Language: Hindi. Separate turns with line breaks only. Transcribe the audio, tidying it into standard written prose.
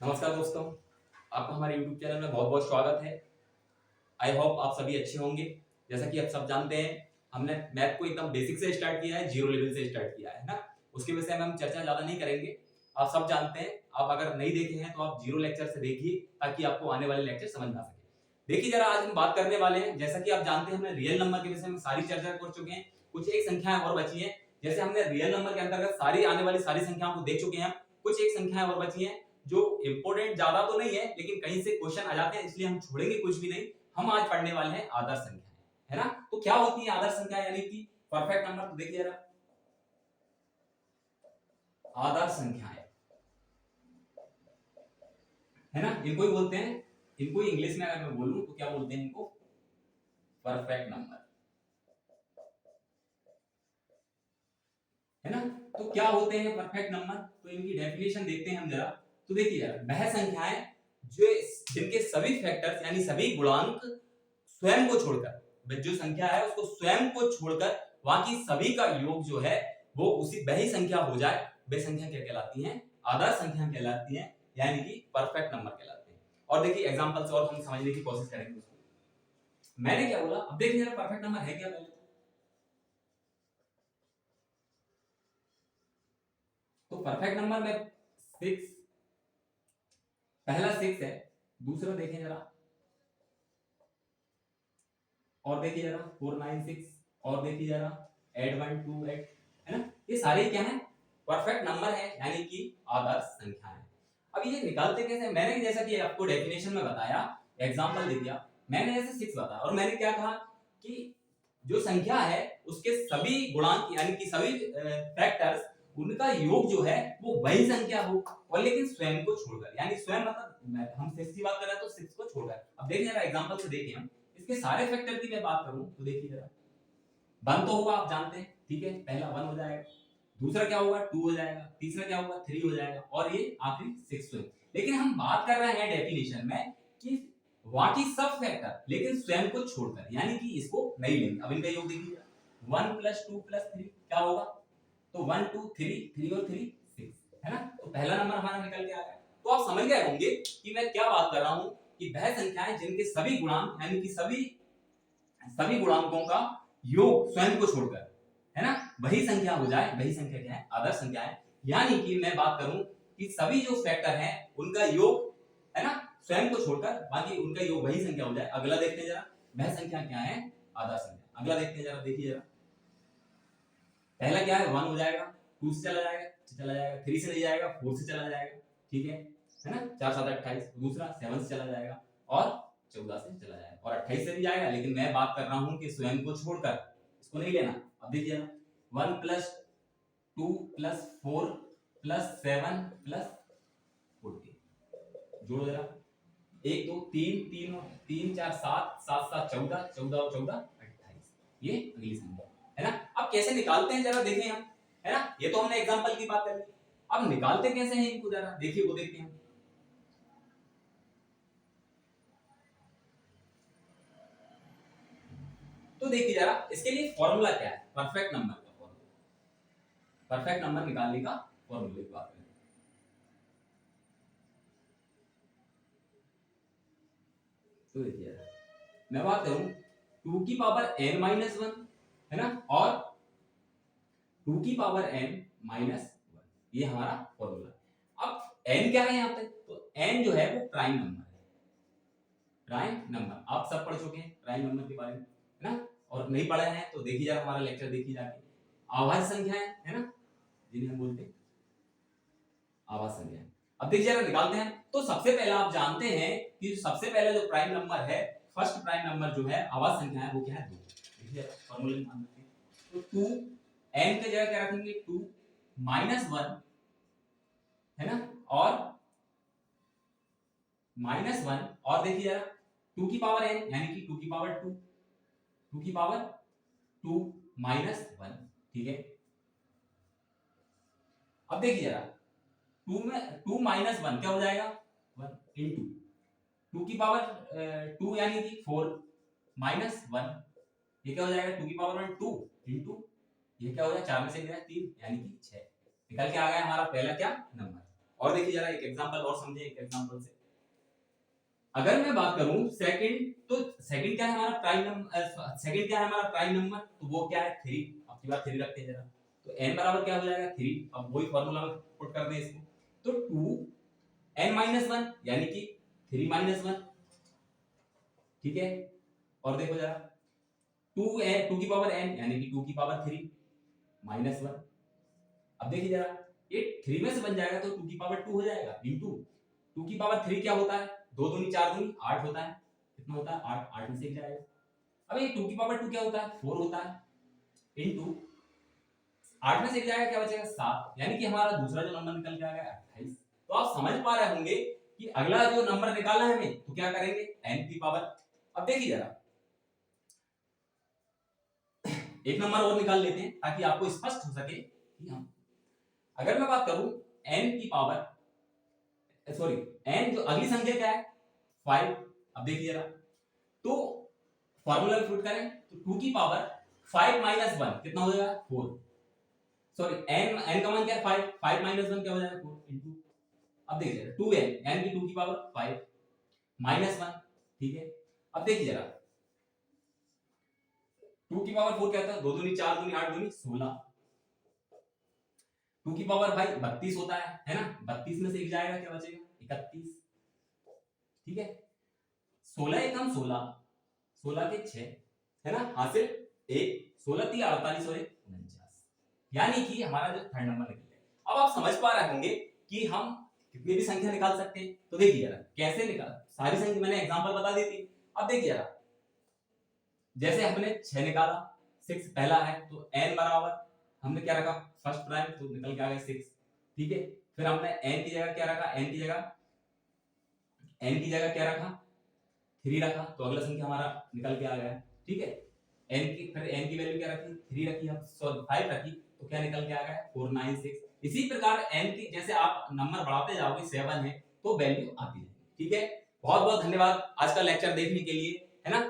नमस्कार दोस्तों, आपका हमारे YouTube चैनल में बहुत-बहुत स्वागत है। आई होप आप सभी अच्छे होंगे। जैसा कि आप सब जानते हैं, हमने मैथ को एकदम बेसिक से स्टार्ट किया है, जीरो लेवल से स्टार्ट किया है ना? उसके विषय में हम चर्चा ज़्यादा नहीं करेंगे। आप सब जानते हैं, आप अगर नहीं देखे हैं तो आप जीरो लेक्चर से देखिए ताकि आपको आने वाले लेक्चर समझ में आ सके। देखिए ज़रा आज हम बात करने वाले हैं, जैसा कि आप जानते हैं हमने रियल नंबर के विषय में सारी चर्चा कर चुके हैं। कुछ एक संख्याएँ और बची हैं। जैसे हमने रियल नंबर के अंतर्गत सारी आने वाली सारी संख्याओं को देख चुके हैं। कुछ एक संख्याएँ और बची हैं जो इम्पोर्टेंट ज्यादा तो नहीं है लेकिन कहीं से क्वेश्चन आ जाते हैं, इसलिए हम छोड़ेंगे कुछ भी नहीं। हम आज पढ़ने वाले हैं आदर्श संख्याएं, है ना? तो क्या होती है आदर्श संख्याएं यानी कि परफेक्ट नंबर? तो देखिए जरा, आदर्श संख्याएं है ना, इनको ही बोलते हैं, इनको ही इंग्लिश में अगर मैं बोलूं तो क्या बोलते हैं इनको? परफेक्ट नंबर, है ना? तो क्या होते हैं परफेक्ट नंबर? तो इनकी डेफिनेशन देखते हैं हम जरा। तो देखिए जरा, वह संख्याएं जो जिनके सभी फैक्टर्स यानी सभी गुणांक स्वयं को छोड़कर, जो संख्या है उसको स्वयं को छोड़कर बाकी सभी का योग जो है वो उसी वही संख्या हो जाए, वे संख्या क्या कहलाती हैं? आदर्श संख्या कहलाती हैं, यानी कि परफेक्ट नंबर कहलाते हैं। और देखिए एग्जांपल से और हम समझने की कोशिश करेंगे उसको। मैंने क्या बोला, अब देखिए जरा परफेक्ट नंबर है क्या पहले तो परफेक्ट नंबर में 6, पहला 6 है, दूसरा देखें जरा, और देखिए जरा 496, और देखिए जरा 8128, है ना? ये सारे क्या है? परफेक्ट नंबर है, यानी कि आदर्श संख्या है। अब ये निकालते कैसे? मैंने जैसा कि आपको डेफिनेशन में बताया, एग्जांपल दे दिया, मैंने जैसे 6 बताया और मैंने क्या कहा कि जो संख्या है उसके सभी गुणांक यानी कि सभी फैक्टर्स, उनका योग जो है वो वही संख्या हो, और लेकिन स्वयं को छोड़कर, यानी स्वयं मतलब हम 6 की बात कर रहे हैं तो 6 को छोड़कर। अब देखिए जरा एग्जांपल से देखिए, हम इसके सारे फैक्टर की मैं बात करूं तो देखिए जरा, 1 तो होगा, आप जानते हैं, ठीक है, पहला 1 हो जाएगा, दूसरा क्या होगा 2 हो जाएगा, तीसरा क्या होगा 3 हो जाएगा, और ये आखिरी 6 होगा। लेकिन हम बात कर रहे हैं डेफिनेशन में कि बाकी सब फैक्टर लेकिन स्वयं को छोड़कर, यानी कि इसको नहीं लेंगे। अब इनका योग देखिए, 1 + 2 + 3 क्या होगा? तो 1 2 3, 3 और 3 6, है ना? तो पहला नंबर हमारा निकल के आ गया। तो आप समझ गए होंगे कि मैं क्या बात कर रहा हूं, कि वह संख्याएं जिनके सभी गुणांक यानी कि सभी गुणांकों का योग स्वयं को छोड़कर, है ना, वही संख्या हो जाए, वही संख्या क्या है? आदर्श संख्या है। यानी कि मैं बात करूं कि सभी जो फैक्टर हैं उनका योग, है ना, स्वयं को छोड़कर बाकी उनका योग वही संख्या हो जाए। अगला देखते हैं जरा, वह संख्या क्या है? आदर्श संख्या। अगला देखते हैं जरा, देखिए जरा, पहला क्या है? 1 हो जाएगा, 2 से चला जाएगा, 3 से नहीं जाएगा, 4 से चला जाएगा, ठीक है ना? 4 7 28, दूसरा 7 से चला जाएगा और 14 से चला जाएगा, और 28 से भी जाएगा, लेकिन मैं बात कर रहा हूं कि स्वयं को छोड़कर, इसको नहीं लेना। अब देखिए 1 + 2 + 4 + 7 + 14, जोड़ो जरा, 1 2 3 3 3 4 7 7 7 14, 14 और 14 28, ये अगली संख्या है ना? अब कैसे निकालते हैं जरा देखें हम, है ना? ये तो हमने एग्जांपल की बात कर ली, अब निकालते कैसे हैं इनको जरा देखिए, वो देखते हैं। तो देखिए जरा, इसके लिए फॉर्मूला क्या है? परफेक्ट नंबर का फॉर्मूला, परफेक्ट नंबर निकालने का फॉर्मूले की बात करें तो देखिए जरा, मैं बात करूं 2 की पावर n-1, है ना, और 2 की पावर n-1, ये हमारा फॉर्मूला। अब n क्या है यहाँ पे? तो n जो है वो प्राइम नंबर है, प्राइम नंबर आप सब पढ़ चुके हैं प्राइम नंबर के बारे में, है ना? और नहीं पढ़े हैं तो देखिए जरा हमारा लेक्चर देखिए जाके। आभाज्य संख्याएं, है ना, जिन्हें हम बोलते हैं आभाज्य संख्याएं। अब देखिए जरा निकालते हैं। तो सबसे पहला आप जानते हैं कि सबसे पहले जो प्राइम नंबर है, फर्स्ट प्राइम नंबर जो है आभाज्य संख्या है, वो क्या है? 2। देखिए फॉर्मूले में ध्यान रखिए, तो 2 n के जगह क्या रखेंगे? 2 -1, है ना, और -1, और देखिए जरा 2 की पावर n यानी कि 2 की पावर 2, 2 की पावर 2 -1, ठीक है। अब देखिए जरा 2 में 2 -1 क्या हो जाएगा? 1 इंटू 2 की पावर 2 यानी कि 4 -1, ये क्या हो जाएगा? 2 की पावर 1 2 इंटू ये क्या हो जाएगा? 4 में से गिरा 3 यानी कि 6, निकल के आ गया हमारा पहला क्या नंबर। और देखिए जरा एक एग्जांपल और समझे, एक एग्जांपल से अगर मैं बात करूं सेकंड, तो सेकंड क्या है हमारा प्राइम नंबर, सेकंड क्या है हमारा प्राइम नंबर, तो वो क्या है 3। अब की बार 3 रखते हैं जरा, तो n बराबर क्या हो जाएगा 3। अब वही फार्मूला में पुट कर दें इसको, तो 2n-1 यानी कि 3-1, ठीक है। और देखो जरा 2 की पावर n यानी कि 2 की पावर 3 -1। अब देखिए जरा ये 3 में से बन जाएगा तो 2 की पावर 2 हो जाएगा इनटू 2 की पावर 3 क्या होता है, 2 दूनी 4 दूनी 8 होता है। कितना होता है 8, 8 में से एक जाएगा। अब ये 2 की पावर 2 क्या होता है 4 होता है इनटू 8 में से एक जाएगा क्या बचेगा 7, यानी कि हमारा दूसरा जो नंबर निकल के आ गया 28। तो आप समझ पा रहे होंगे कि अगला जो नंबर निकालना है हमें तो क्या करेंगे n की पावर। अब देखिए जरा एक नंबर और निकाल लेते हैं ताकि आपको स्पष्ट हो सके कि हम, अगर मैं बात करूं n की पावर सॉरी n जो अगली संख्या क्या है 5। अब देखिए जरा तो फॉर्मूला में पुट करें तो 2 की पावर 5 - 1 कितना हो जाएगा 4। सॉरी n का मान क्या है 5, 5 - 1 क्या हो जाएगा 4 इनटू, अब देखिए 2n यानी कि 2 की पावर 5 -1, ठीक है। अब देखिए जरा 2 की पावर 4 क्या होता है 2 दूनी 4 दूनी 8 दूनी 16। 2 की पावर भाई 32 होता है ना, 32 में से एक जाएगा क्या बचेगा 31, ठीक है। 16 एकम 16, 16 के 6 है ना, हासिल 1, 16 3 48 और 1 49, यानी कि हमारा जो थर्ड नंबर निकल गया। अब आप समझ पा रहे होंगे कि हम कितनी भी संख्या निकाल सकते हैं। तो देखिए जरा कैसे निकाल, सारी संख्या मैंने एग्जांपल बता दी थी। अब देखिए जरा जैसे हमने 6 निकाला, 6 पहला है तो n बराबर हमने क्या रखा फर्स्ट प्राइम, तो निकल के आ गया 6, ठीक है। फिर हमने n की जगह क्या रखा, n की जगह क्या रखा 3 रखा, तो अगला संख्या हमारा निकल के आ गया, ठीक है। फिर n की वैल्यू क्या रखी 3 रखी, हम 5 रखी, तो क्या निकल के आ गया 496। इसी प्रकार n की जैसे आप नंबर बढ़ाते जाओगे 7 है तो वैल्यू आती जाएगी, ठीक है। बहुत बहुत धन्यवाद आज का लेक्चर देखने के लिए, है ना।